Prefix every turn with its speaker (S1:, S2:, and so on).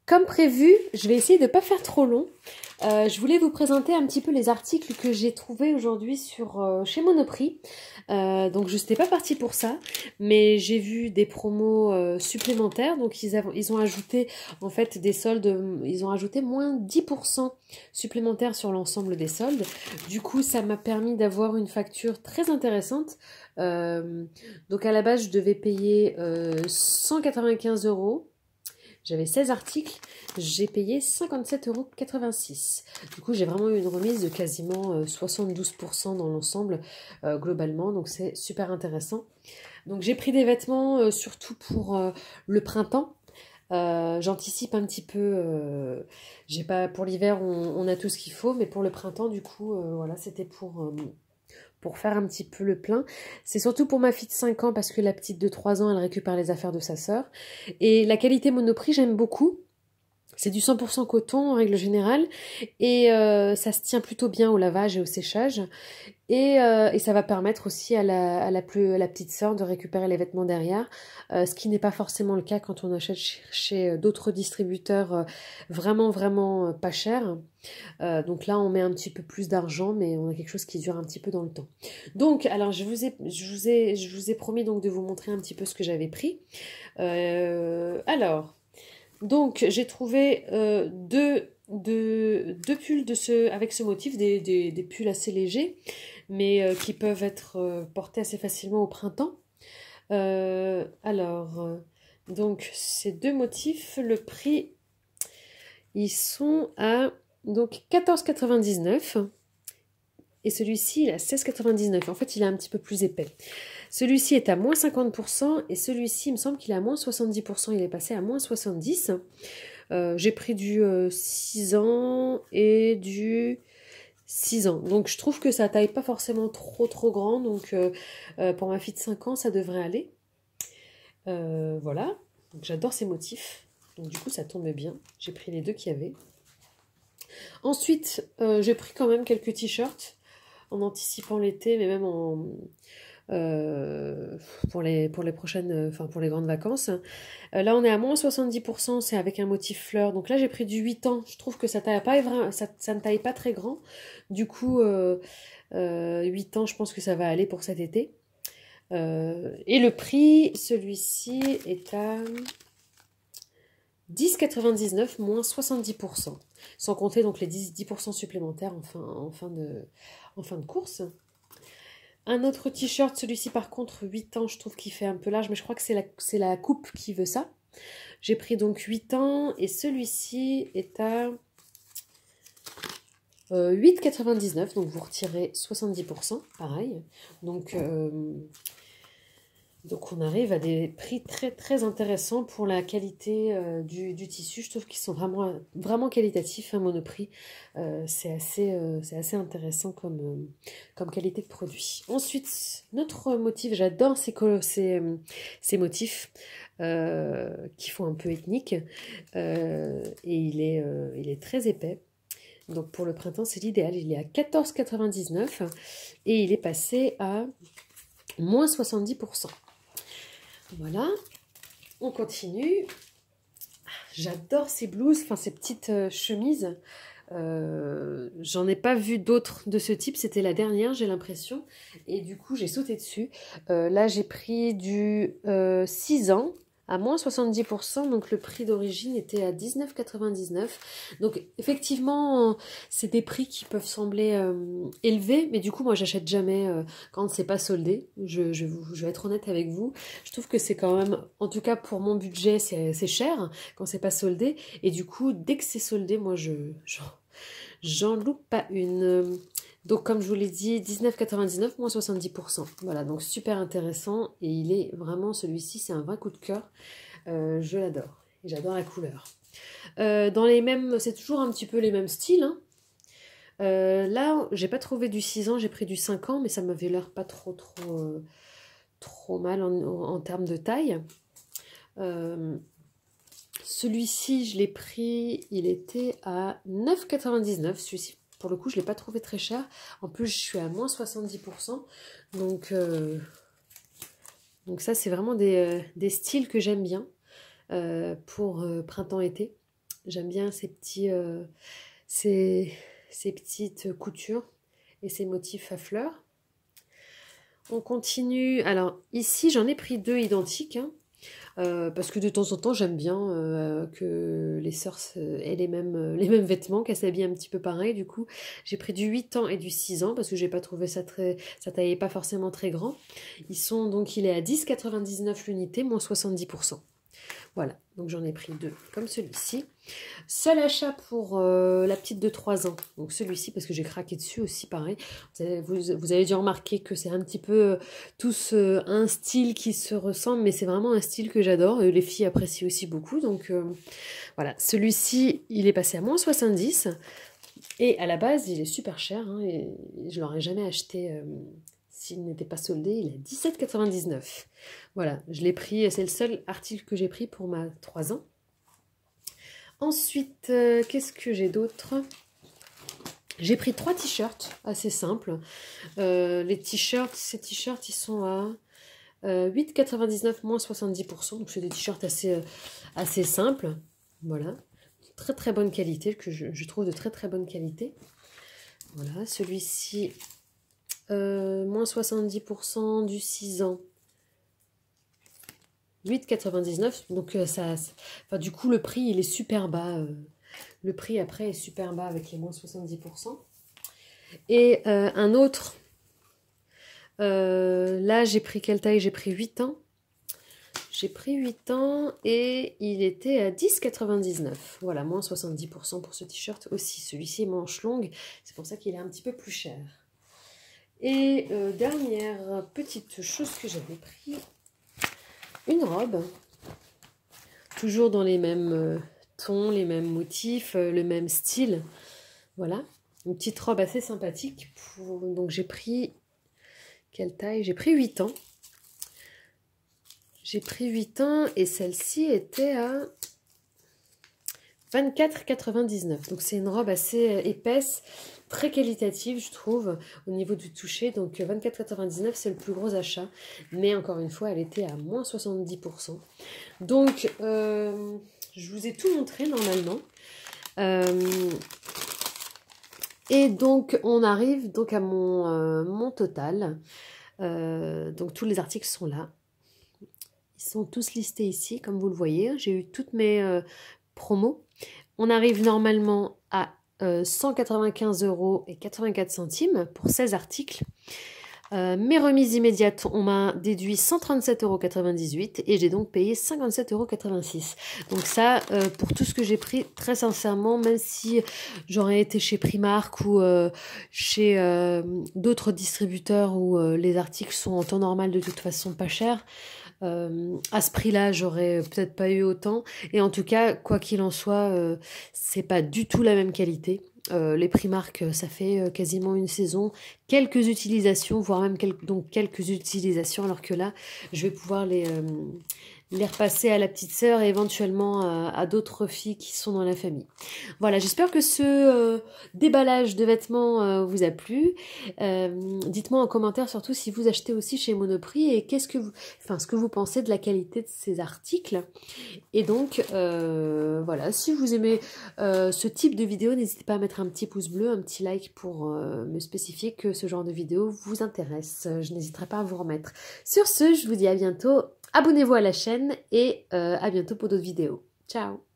S1: Comme prévu, je vais essayer de ne pas faire trop long. Je voulais vous présenter un petit peu les articles que j'ai trouvés aujourd'hui chez Monoprix. Donc je n'étais pas partie pour ça, mais j'ai vu des promos supplémentaires. Donc ils ont ajouté en fait des soldes, ils ont ajouté moins 10% supplémentaires sur l'ensemble des soldes. Du coup, ça m'a permis d'avoir une facture très intéressante. Donc à la base, je devais payer 195 €. J'avais 16 articles, j'ai payé 57,86 €. Du coup, j'ai vraiment eu une remise de quasiment 72% dans l'ensemble globalement. Donc, c'est super intéressant. Donc, j'ai pris des vêtements surtout pour le printemps. J'anticipe un petit peu. J'ai pas, pour l'hiver, on a tout ce qu'il faut. Mais pour le printemps, du coup, voilà, c'était pour faire un petit peu le plein. C'est surtout pour ma fille de 5 ans parce que la petite de 3 ans, elle récupère les affaires de sa sœur. Et la qualité Monoprix, j'aime beaucoup. C'est du 100% coton en règle générale et ça se tient plutôt bien au lavage et au séchage. Et ça va permettre aussi à la petite sœur de récupérer les vêtements derrière, ce qui n'est pas forcément le cas quand on achète chez d'autres distributeurs vraiment, vraiment pas chers. Donc là, on met un petit peu plus d'argent, mais on a quelque chose qui dure un petit peu dans le temps. Donc, alors, je vous ai promis donc de vous montrer un petit peu ce que j'avais pris. Donc j'ai trouvé deux pulls avec ce motif, des pulls assez légers, mais qui peuvent être portés assez facilement au printemps. Euh, alors, euh, donc ces deux motifs, le prix, ils sont à donc 14,99 € et celui-ci il est à 16,99 €. En fait, il est un petit peu plus épais. Celui-ci est à moins 50% et celui-ci, il me semble qu'il est à moins 70%. Il est passé à moins 70%. J'ai pris du 6 ans et du 6 ans. Donc je trouve que ça taille pas forcément trop grand. Donc pour ma fille de 5 ans, ça devrait aller. Voilà. Donc j'adore ces motifs. Donc du coup, ça tombe bien. J'ai pris les deux qu'il y avait. Ensuite, j'ai pris quand même quelques t-shirts en anticipant l'été, mais même pour les prochaines, enfin pour les grandes vacances. Là, on est à moins 70%, c'est avec un motif fleur. Donc là, j'ai pris du 8 ans. Je trouve que ça taille pas, ça ne taille pas très grand. Du coup, 8 ans, je pense que ça va aller pour cet été. Et le prix, celui-ci est à 10,99 moins 70%. Sans compter donc les 10% supplémentaires en fin de course. Un autre t-shirt, celui-ci par contre 8 ans, je trouve qu'il fait un peu large, mais je crois que c'est la coupe qui veut ça. J'ai pris donc 8 ans et celui-ci est à 8,99, donc vous retirez 70%, pareil. Donc on arrive à des prix très intéressants pour la qualité du tissu. Je trouve qu'ils sont vraiment qualitatifs, hein, Monoprix. C'est assez intéressant comme qualité de produit. Ensuite, notre motif, j'adore ces motifs qui font un peu ethnique. Et il est très épais. Donc pour le printemps, c'est l'idéal. Il est à 14,99 et il est passé à moins 70%. Voilà, on continue. J'adore ces blouses, enfin ces petites chemises. J'en ai pas vu d'autres de ce type, c'était la dernière, j'ai l'impression. Et du coup, j'ai sauté dessus. Là, j'ai pris du 6 ans à moins 70%, donc le prix d'origine était à 19,99 €. Donc effectivement, c'est des prix qui peuvent sembler élevés, mais du coup moi j'achète jamais quand c'est pas soldé. Je vais être honnête avec vous, je trouve que c'est quand même, en tout cas pour mon budget, c'est cher quand c'est pas soldé, et du coup dès que c'est soldé, moi j'en loupe pas une. Donc comme je vous l'ai dit, 19,99 moins 70%. Voilà, donc super intéressant. Et il est vraiment, celui-ci, c'est un vrai coup de cœur. Je l'adore. Et j'adore la couleur. Dans les mêmes, c'est toujours un petit peu les mêmes styles, hein. Là, j'ai pas trouvé du 6 ans, j'ai pris du 5 ans, mais ça m'avait l'air pas trop mal en termes de taille. Celui-ci, je l'ai pris, il était à 9,99. Celui-ci, pour le coup, je ne l'ai pas trouvé très cher. En plus, je suis à moins 70%. Donc ça, c'est vraiment des styles que j'aime bien pour printemps-été. J'aime bien ces petites coutures et ces motifs à fleurs. On continue. Alors ici, j'en ai pris 2 identiques, hein, parce que de temps en temps, j'aime bien que les sœurs aient les mêmes vêtements, qu'elles s'habillent un petit peu pareil. Du coup, j'ai pris du 8 ans et du 6 ans, parce que j'ai pas trouvé ça ça taillait pas forcément très grand. Il est à 10,99 l'unité, moins 70%. Voilà, donc j'en ai pris 2, comme celui-ci. Seul achat pour la petite de 3 ans. Donc celui-ci, parce que j'ai craqué dessus aussi, pareil. Vous avez dû remarquer que c'est un petit peu tous un style qui se ressemble, mais c'est vraiment un style que j'adore. Les filles apprécient aussi beaucoup. Donc voilà, celui-ci, il est passé à moins 70. Et à la base, il est super cher. Hein, et je ne l'aurais jamais acheté s'il n'était pas soldé. Il est à 17,99. Voilà, je l'ai pris. C'est le seul article que j'ai pris pour ma 3 ans. Ensuite, qu'est-ce que j'ai d'autre? J'ai pris 3 t-shirts assez simples. Ces t-shirts, ils sont à 8,99 moins 70%. Donc c'est des t-shirts assez simples. Voilà. Très très bonne qualité, que je trouve de très très bonne qualité. Voilà, celui-ci, moins 70% du 6 ans. 8,99. Donc du coup le prix il est super bas. Le prix après est super bas avec les moins 70%. Et un autre, là j'ai pris quelle taille? J'ai pris 8 ans. J'ai pris 8 ans et il était à 10,99. Voilà, moins 70% pour ce t-shirt aussi. Celui-ci est manche longue, c'est pour ça qu'il est un petit peu plus cher. Et dernière petite chose que j'avais pris, une robe. Toujours dans les mêmes tons, les mêmes motifs, le même style. Voilà, une petite robe assez sympathique. Donc j'ai pris, quelle taille? J'ai pris 8 ans. J'ai pris 8 ans et celle-ci était à 24,99. Donc c'est une robe assez épaisse, très qualitative je trouve au niveau du toucher. Donc 24,99 c'est le plus gros achat. Mais encore une fois elle était à moins 70%. Donc je vous ai tout montré normalement. Et donc on arrive donc à mon total. Donc tous les articles sont là. Ils sont tous listés ici comme vous le voyez. J'ai eu toutes mes promos. On arrive normalement à 195,84 € pour 16 articles. Mes remises immédiates, on m'a déduit 137,98 € et j'ai donc payé 57,86 €. Donc ça, pour tout ce que j'ai pris, très sincèrement, même si j'aurais été chez Primark ou chez d'autres distributeurs où les articles sont en temps normal de toute façon pas chers, à ce prix-là, j'aurais peut-être pas eu autant. Et en tout cas, quoi qu'il en soit, c'est pas du tout la même qualité. Les Primark, ça fait quasiment une saison, quelques utilisations, voire même quelques utilisations, alors que là, je vais pouvoir les repasser à la petite sœur et éventuellement à d'autres filles qui sont dans la famille. Voilà, j'espère que ce déballage de vêtements vous a plu. Dites-moi en commentaire surtout si vous achetez aussi chez Monoprix et ce que vous pensez de la qualité de ces articles. Et donc, voilà, si vous aimez ce type de vidéo, n'hésitez pas à mettre un petit pouce bleu, un petit like pour me spécifier que ce genre de vidéo vous intéresse. Je n'hésiterai pas à vous remettre. Sur ce, je vous dis à bientôt. Abonnez-vous à la chaîne et à bientôt pour d'autres vidéos. Ciao!